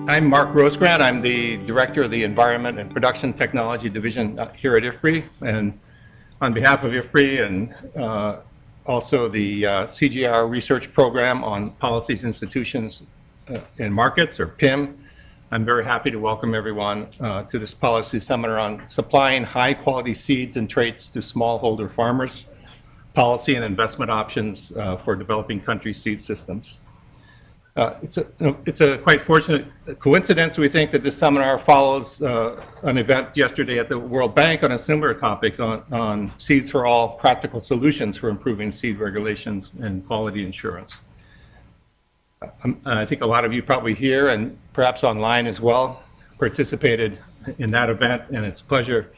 I'm Mark Rosegrant. I'm the Director of the Environment and Production Technology Division here at IFPRI. And on behalf of IFPRI and also the CGR Research Program on Policies, Institutions, and Markets, or PIM, I'm very happy to welcome everyone to this policy seminar on supplying high-quality seeds and traits to smallholder farmers, policy and investment options for developing country seed systems. It's a quite fortunate coincidence, we think, that this seminar follows an event yesterday at the World Bank on a similar topic on Seeds for All, practical solutions for improving seed regulations and quality assurance. I think a lot of you probably here and perhaps online as well participated in that event, and it's a pleasure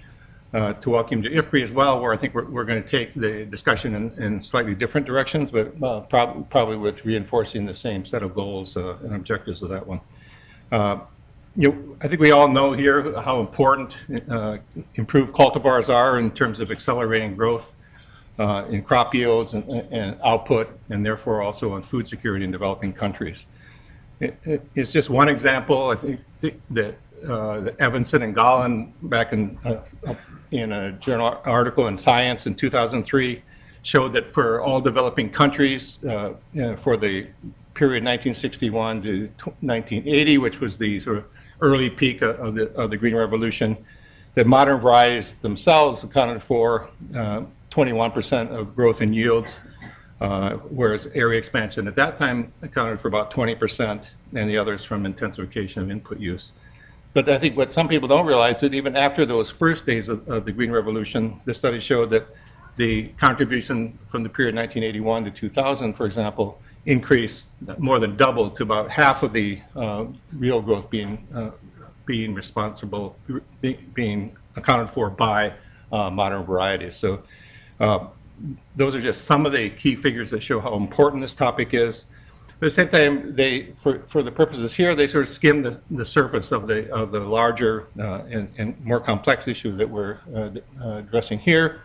to welcome you to IFPRI as well, where I think we're going to take the discussion in slightly different directions, but probably with reinforcing the same set of goals and objectives of that one. I think we all know here how important improved cultivars are in terms of accelerating growth in crop yields and output, and therefore also on food security in developing countries. It's just one example. I think that Evanson and Gollin back in a journal article in Science in 2003 showed that for all developing countries for the period 1961 to 1980, which was the sort of early peak of the Green Revolution, that modern varieties themselves accounted for 21% of growth in yields, whereas area expansion at that time accounted for about 20%, and the others from intensification of input use. But I think what some people don't realize is that even after those first days of the Green Revolution, the study showed that the contribution from the period 1981 to 2000, for example, increased more than doubled to about half of the real growth being accounted for by modern varieties. So those are just some of the key figures that show how important this topic is. At the same time, for the purposes here, they sort of skim the surface of the larger and more complex issue that we're addressing here,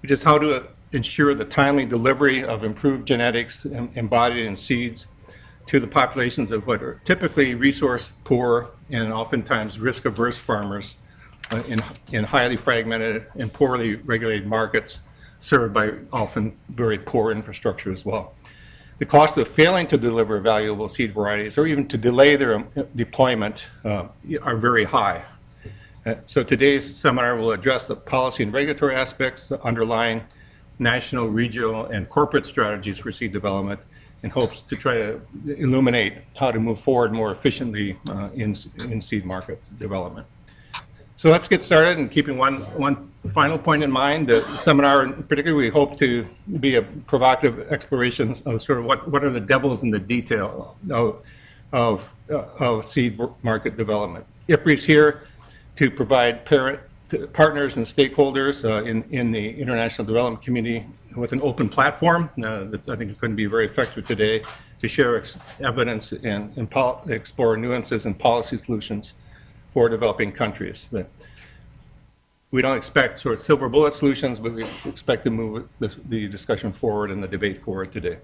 which is how to ensure the timely delivery of improved genetics embodied in seeds to the populations of what are typically resource poor and oftentimes risk-averse farmers in highly fragmented and poorly regulated markets served by often very poor infrastructure as well. The cost of failing to deliver valuable seed varieties or even to delay their deployment are very high. So today's seminar will address the policy and regulatory aspects underlying national, regional, and corporate strategies for seed development in hopes to try to illuminate how to move forward more efficiently in seed market development. So let's get started, and keeping one final point in mind, the seminar in particular, we hope to be a provocative exploration of sort of what are the devils in the detail of seed market development. IFPRI is here to provide partners and stakeholders in the international development community with an open platform that's, I think, is going to be very effective today to share evidence and explore nuances and policy solutions for developing countries. But we don't expect sort of silver bullet solutions, but we expect to move the discussion forward and the debate forward today.